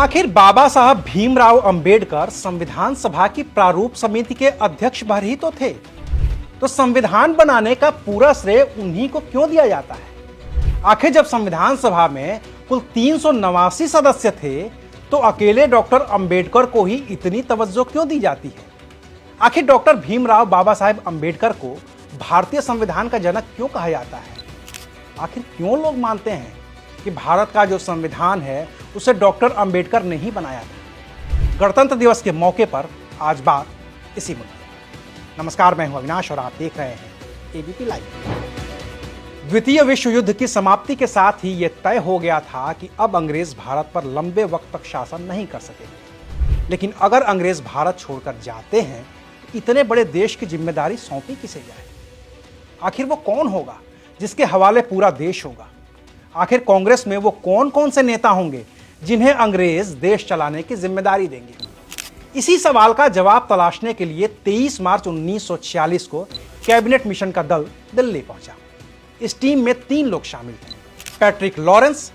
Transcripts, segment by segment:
आखिर बाबा साहब भीमराव अंबेडकर संविधान सभा की प्रारूप समिति के अध्यक्ष भर ही तो थे, तो संविधान बनाने का पूरा श्रेय उन्हीं को क्यों दिया जाता है? आखिर जब संविधान सभा में कुल 389 सदस्य थे, तो अकेले डॉक्टर अंबेडकर को ही इतनी तवज्जो क्यों दी जाती है? आखिर डॉक्टर भीमराव बाबा साहेब अंबेडकर को भारतीय संविधान का जनक क्यों कहा जाता है? आखिर क्यों लोग मानते हैं कि भारत का जो संविधान है उसे डॉक्टर अंबेडकर ने ही बनाया था? गणतंत्र दिवस के मौके पर आज बात इसी मुद्दे। नमस्कार, मैं हूं अविनाश और आप देख रहे हैं एबीपी लाइव। द्वितीय विश्व युद्ध की समाप्ति के साथ ही यह तय हो गया था कि अब अंग्रेज भारत पर लंबे वक्त तक शासन नहीं कर सकेंगे। लेकिन अगर अंग्रेज भारत छोड़कर जाते हैं तो इतने बड़े देश की जिम्मेदारी सौंपी किसे जाए? आखिर वो कौन होगा जिसके हवाले पूरा देश होगा? आखिर कांग्रेस में वो कौन कौन से नेता होंगे जिन्हें अंग्रेज देश चलाने की जिम्मेदारी देंगे? इसी सवाल का जवाब तलाशने के लिए 23 मार्च 1946 को कैबिनेट मिशन का दल दिल्ली पहुंचा। इस टीम में 3 लोग शामिल थे: Patrick Lawrence,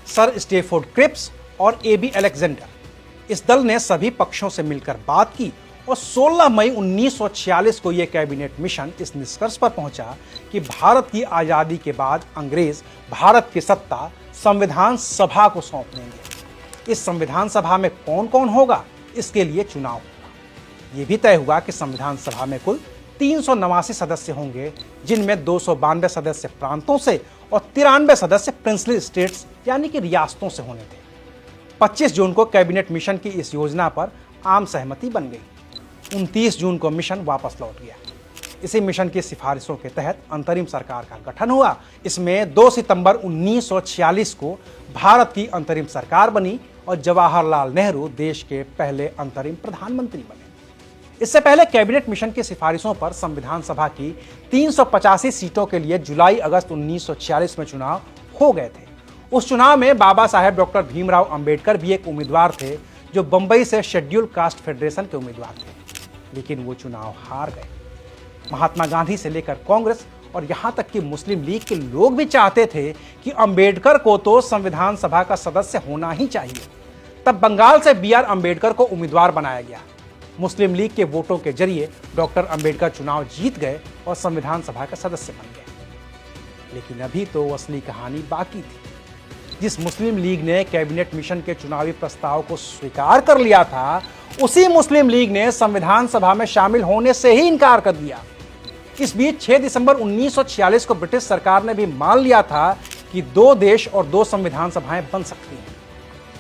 sir Stafford Cripps और एबी अलेक्जेंडर। इस दल ने सभी पक्षों से मिलकर बात की और 16 मई 1946 को यह कैबिनेट मिशन इस निष्कर्ष पर पहुंचा कि भारत की आजादी के बाद अंग्रेज भारत की सत्ता संविधान सभा को सौंप देंगे। इस संविधान सभा में कौन कौन होगा, इसके लिए चुनाव होगा। यह भी तय हुआ कि संविधान सभा में कुल 389 सदस्य होंगे, जिनमें 292 सदस्य प्रांतों से और 93 सदस्य प्रिंसली स्टेट्स यानी कि रियासतों से होने थे। 25 जून को कैबिनेट मिशन की इस योजना पर आम सहमति बन गई। 29 जून को मिशन वापस लौट गया। इसी मिशन की सिफारिशों के तहत अंतरिम सरकार का गठन हुआ। इसमें 2 सितंबर 1946 को भारत की अंतरिम सरकार बनी और जवाहरलाल नेहरू देश के पहले अंतरिम प्रधानमंत्री बने। इससे पहले कैबिनेट मिशन की सिफारिशों पर संविधान सभा की 385 सीटों के लिए जुलाई अगस्त 1946 में चुनाव हो गए थे। उस चुनाव में बाबा साहेब डॉक्टर भीमराव अंबेडकर भी एक उम्मीदवार थे, जो बंबई से शेड्यूल कास्ट फेडरेशन के उम्मीदवार थे, लेकिन वो चुनाव हार गए। महात्मा गांधी से लेकर कांग्रेस और यहां तक कि मुस्लिम लीग के लोग भी चाहते थे कि अंबेडकर को तो संविधान सभा का सदस्य होना ही चाहिए। तब बंगाल से बीआर अंबेडकर को उम्मीदवार बनाया गया। मुस्लिम लीग के वोटों के जरिए डॉक्टर अंबेडकर चुनाव जीत गए और संविधान सभा का सदस्य बन गए। लेकिन अभी तो असली कहानी बाकी थी। जिस मुस्लिम लीग ने कैबिनेट मिशन के चुनावी प्रस्ताव को स्वीकार कर लिया था, उसी मुस्लिम लीग ने संविधान सभा में शामिल होने से ही इनकार कर दिया। इस बीच 6 दिसंबर 1946 को ब्रिटिश सरकार ने भी मान लिया था कि 2 देश और 2 संविधान सभाएं बन सकती हैं।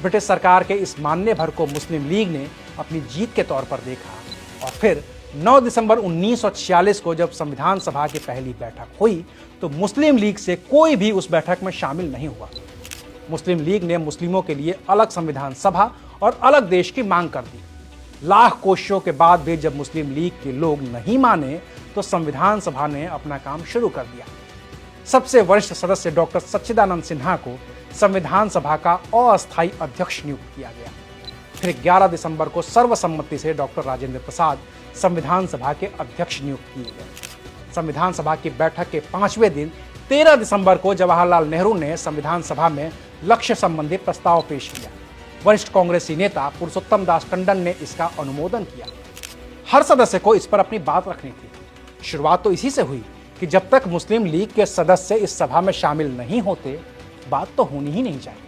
ब्रिटिश सरकार के इस मानने भर को मुस्लिम लीग ने अपनी जीत के तौर पर देखा और फिर 9 दिसंबर 1946 को जब संविधान सभा की पहली बैठक हुई, तो मुस्लिम लीग से कोई भी उस बैठक में शामिल नहीं हुआ। मुस्लिम लीग ने मुस्लिमों के लिए अलग संविधान सभा और अलग देश की मांग कर दी। लाख कोशिशों के बाद भी जब मुस्लिम लीग के लोग नहीं माने, तो संविधान सभा ने अपना काम शुरू कर दिया। सबसे वरिष्ठ सदस्य डॉक्टर सच्चिदानंद सिन्हा को संविधान सभा का अस्थायी अध्यक्ष नियुक्त किया गया। फिर 11 दिसंबर को सर्वसम्मति से डॉक्टर राजेंद्र प्रसाद संविधान सभा के अध्यक्ष नियुक्त किए गए। संविधान सभा की बैठक के 5वें दिन 13 दिसंबर को जवाहरलाल नेहरू ने संविधान सभा में लक्ष्य संबंधी प्रस्ताव पेश किया। वरिष्ठ कांग्रेसी नेता पुरुषोत्तम दास टंडन ने इसका अनुमोदन किया। हर सदस्य को इस पर अपनी बात रखनी थी। शुरुआत तो इसी से हुई कि जब तक मुस्लिम लीग के सदस्य इस सभा में शामिल नहीं होते, बात तो होनी ही नहीं चाहिए।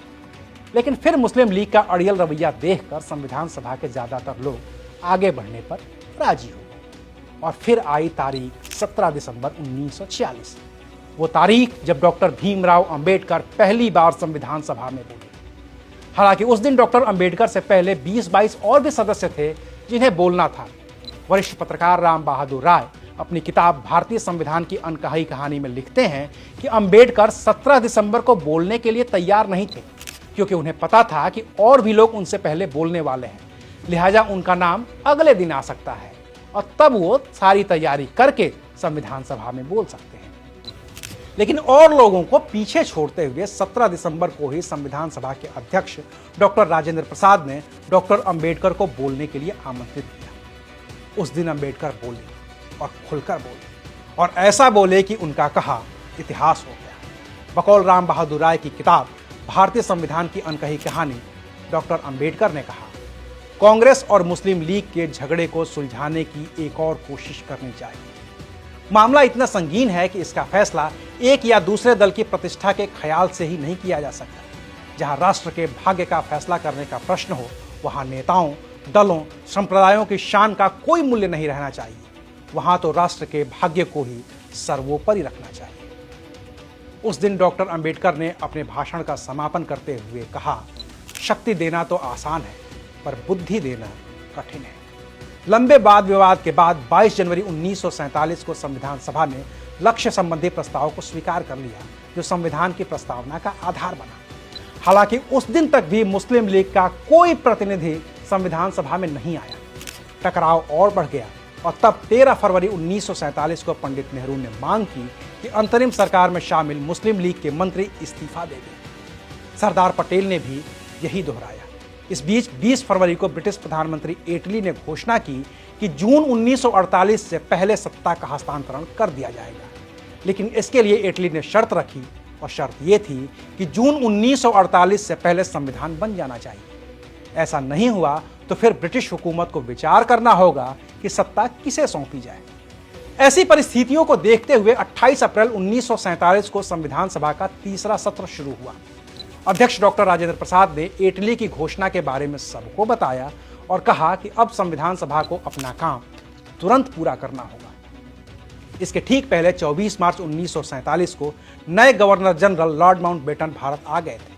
लेकिन फिर मुस्लिम लीग का अड़ियल रवैया देखकर संविधान सभा के ज्यादातर लोग आगे बढ़ने पर राजी हो गए। और फिर आई तारीख 17 दिसंबर 1946, वो तारीख जब डॉक्टर भीमराव अंबेडकर पहली बार संविधान सभा में बोले। हालांकि उस दिन डॉक्टर अंबेडकर से पहले 20-22 और भी सदस्य थे जिन्हें बोलना था। वरिष्ठ पत्रकार राम बहादुर राय अपनी किताब भारतीय संविधान की अनकही कहानी में लिखते हैं कि अंबेडकर 17 दिसंबर को बोलने के लिए तैयार नहीं थे, क्योंकि उन्हें पता था कि और भी लोग उनसे पहले बोलने वाले हैं, लिहाजा उनका नाम अगले दिन आ सकता है और तब वो सारी तैयारी करके संविधान सभा में बोल सकते हैं। लेकिन और लोगों को पीछे छोड़ते हुए 17 दिसंबर को ही संविधान सभा के अध्यक्ष डॉक्टर राजेंद्र प्रसाद ने डॉक्टर अंबेडकर को बोलने के लिए आमंत्रित किया। उस दिन अंबेडकर बोले और खुलकर बोले, और ऐसा बोले कि उनका कहा इतिहास हो गया। बकौल राम बहादुर राय की किताब भारतीय संविधान की अनकही कहानी डॉक्टर अंबेडकर ने कहा, कांग्रेस और मुस्लिम लीग के झगड़े को सुलझाने की एक और कोशिश करनी चाहिए। मामला इतना संगीन है कि इसका फैसला एक या दूसरे दल की प्रतिष्ठा के ख्याल से ही नहीं किया जा सकता। जहां राष्ट्र के भाग्य का फैसला करने का प्रश्न हो, वहां नेताओं, दलों, संप्रदायों की शान का कोई मूल्य नहीं रहना चाहिए। वहां तो राष्ट्र के भाग्य को ही सर्वोपरि रखना चाहिए। उस दिन डॉक्टर अंबेडकर ने अपने भाषण का समापन करते हुए कहा, शक्ति देना तो आसान है, पर बुद्धि देना कठिन है। लंबे वाद विवाद के बाद 22 जनवरी 1947 को संविधान सभा ने लक्ष्य संबंधी प्रस्ताव को स्वीकार कर लिया, जो संविधान की प्रस्तावना का आधार बना। हालांकि उस दिन तक भी मुस्लिम लीग का कोई प्रतिनिधि संविधान सभा में नहीं आया। टकराव और बढ़ गया और तब 13 फरवरी 1947 को पंडित नेहरू ने मांग की कि अंतरिम सरकार में शामिल मुस्लिम लीग के मंत्री इस्तीफा दे दें। सरदार पटेल ने भी यही दोहराया। इस बीच 20 फरवरी को ब्रिटिश प्रधानमंत्री एटली ने घोषणा की कि जून 1948 से पहले सत्ता का हस्तांतरण कर दिया जाएगा। लेकिन इसके लिए एटली ने शर्त रखी और शर्त यह थी कि जून 1948 से पहले संविधान बन जाना चाहिए। ऐसा नहीं हुआ तो फिर ब्रिटिश हुकूमत को विचार करना होगा कि सत्ता किसे सौंपी जाए। ऐसी परिस्थितियों को देखते हुए 28 अप्रैल 1947 को संविधान सभा का तीसरा सत्र शुरू हुआ। अध्यक्ष डॉक्टर राजेंद्र प्रसाद ने इटली की घोषणा के बारे में सबको बताया और कहा कि अब संविधान सभा को अपना काम तुरंत पूरा करना होगा। इसके ठीक पहले 24 मार्च 1947 को नए governor general lord Mountbatten Bharat आ गए थे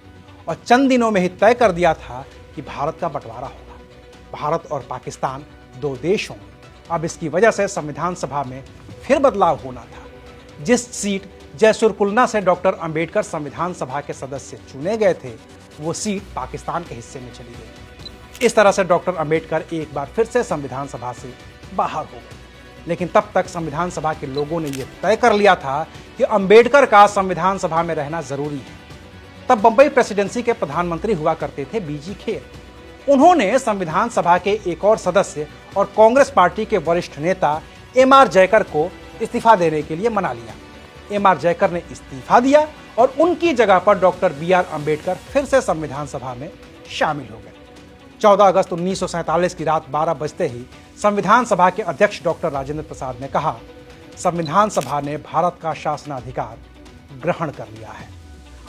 और चंद दिनों में ही तय कर दिया था कि भारत का बंटवारा होगा। भारत और पाकिस्तान दो देश होंगे। अब इसकी वजह से संविधान सभा में फिर बदलाव होना था। जिस सीट जयसुर कुलना से डॉक्टर अंबेडकर संविधान सभा के सदस्य चुने गए थे, वो सीट पाकिस्तान के हिस्से में चली गई। इस तरह से डॉक्टर अंबेडकर एक बार फिर से संविधान सभा से बाहर हो गए। लेकिन तब तक संविधान सभा के लोगों ने यह तय कर लिया था कि अंबेडकर का संविधान सभा में रहना जरूरी है। तब बंबई प्रेसिडेंसी के प्रधानमंत्री हुआ करते थे बीजी खेर। उन्होंने संविधान सभा के एक और सदस्य और कांग्रेस पार्टी के वरिष्ठ नेता एम.आर. जयकर को इस्तीफा देने के लिए मना लिया। एम.आर. जयकर ने इस्तीफा दिया और उनकी जगह पर डॉक्टर बी.आर. अंबेडकर फिर से संविधान सभा में शामिल हो गए। 14 अगस्त 1947 की रात 12 बजते ही संविधान सभा के अध्यक्ष डॉक्टर राजेंद्र प्रसाद ने कहा, संविधान सभा ने भारत का शासनाधिकार ग्रहण कर लिया है।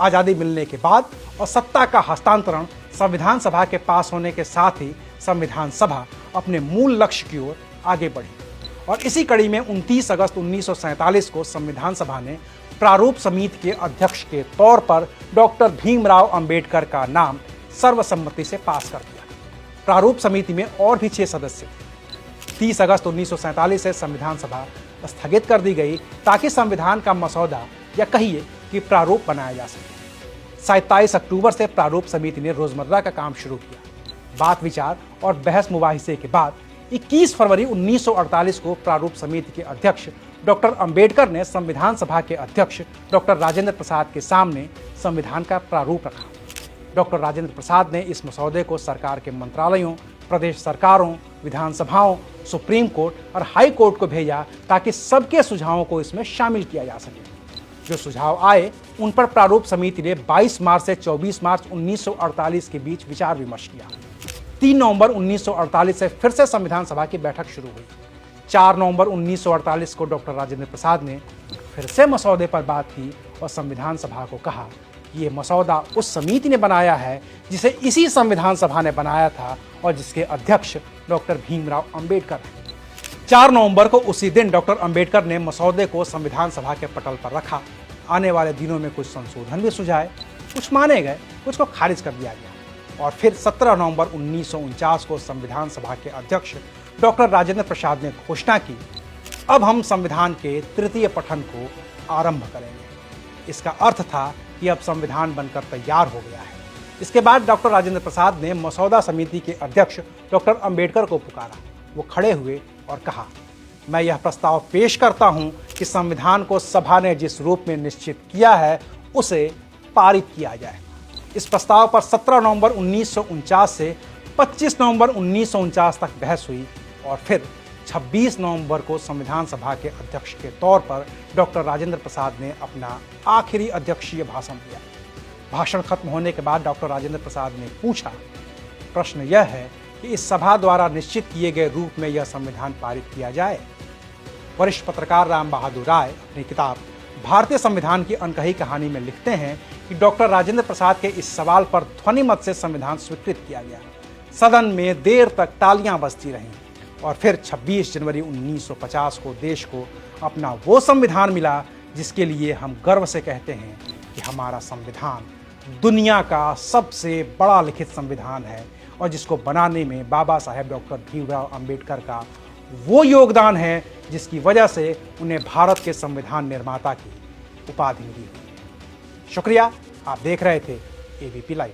आजादी मिलने के बाद और सत्ता का हस्तांतरण संविधान सभा के पास होने के साथ ही संविधान सभा अपने मूल लक्ष्य की ओर आगे बढ़ी और इसी कड़ी में 29 अगस्त 1947 को संविधान सभा ने प्रारूप समिति के अध्यक्ष के तौर पर डॉक्टर भीमराव अंबेडकर का नाम सर्वसम्मति से पास कर दिया। प्रारूप समिति में और भी 6 सदस्य थे। 30 अगस्त 1947 से संविधान सभा स्थगित कर दी गई ताकि संविधान का मसौदा या कहिए कि प्रारूप बनाया जा सके। 27 अक्टूबर से प्रारूप समिति ने रोजमर्रा का काम शुरू किया। बात विचार और बहस मुबाहिसे के बाद 21 फरवरी 1948 को प्रारूप समिति के अध्यक्ष डॉक्टर अंबेडकर ने संविधान सभा के अध्यक्ष डॉक्टर राजेंद्र प्रसाद के सामने संविधान का प्रारूप रखा। डॉक्टर राजेंद्र प्रसाद ने इस मसौदे को सरकार के मंत्रालयों, प्रदेश सरकारों, विधानसभाओं, सुप्रीम कोर्ट और हाई कोर्ट को भेजा ताकि सबके सुझावों को इसमें शामिल किया जा सके। जो सुझाव आए उन पर प्रारूप समिति ने 22 मार्च से 24 मार्च 1948 के बीच विचार विमर्श किया। 3 नवंबर 1948 से फिर से संविधान सभा की बैठक शुरू हुई। 4 नवंबर 1948 को डॉक्टर राजेंद्र प्रसाद ने फिर से मसौदे पर बात की और संविधान सभा को कहा कि ये मसौदा उस समिति ने बनाया है जिसे इसी संविधान सभा ने बनाया था और जिसके अध्यक्ष डॉक्टर भीमराव अंबेडकर हैं। 4 नवंबर को उसी दिन डॉक्टर अंबेडकर ने मसौदे को संविधान सभा के पटल पर रखा। आने वाले दिनों में कुछ संशोधन भी सुझाए, कुछ माने गए, कुछ को खारिज कर दिया गया और फिर 17 नवंबर 1949 को संविधान सभा के अध्यक्ष डॉक्टर राजेंद्र प्रसाद ने घोषणा की, अब हम संविधान के तृतीय पठन को आरंभ करेंगे। इसका अर्थ था कि अब संविधान बनकर तैयार हो गया है। इसके बाद डॉक्टर राजेंद्र प्रसाद ने मसौदा समिति के अध्यक्ष डॉक्टर अंबेडकर को पुकारा। वो खड़े हुए और कहा, मैं यह प्रस्ताव पेश करता हूं कि संविधान को सभा ने जिस रूप में निश्चित किया है उसे पारित किया जाए। इस प्रस्ताव पर 17 नवंबर 1949 से 25 नवंबर 1949 तक बहस हुई और फिर 26 नवंबर को संविधान सभा के अध्यक्ष के तौर पर डॉक्टर राजेंद्र प्रसाद ने अपना आखिरी अध्यक्षीय भाषण दिया। भाषण खत्म होने के बाद डॉक्टर राजेंद्र प्रसाद ने पूछा प्रश्न यह है कि इस सभा द्वारा निश्चित किए गए रूप में यह संविधान पारित किया जाए। वरिष्ठ पत्रकार राम बहादुर राय अपनी किताब भारतीय संविधान की अनकही कहानी में लिखते हैं कि डॉक्टर राजेंद्र प्रसाद के इस सवाल पर ध्वनि मत से संविधान स्वीकृत किया गया। सदन में देर तक तालियां बजती रहीं और फिर 26 जनवरी 1950 को देश को अपना वो संविधान मिला जिसके लिए हम गर्व से कहते हैं कि हमारा संविधान दुनिया का सबसे बड़ा लिखित संविधान है और जिसको बनाने में बाबा साहेब डॉक्टर भीमराव अंबेडकर का वो योगदान है जिसकी वजह से उन्हें भारत के संविधान निर्माता की उपाधि मिली हुई। शुक्रिया, आप देख रहे थे एबीपी लाइव।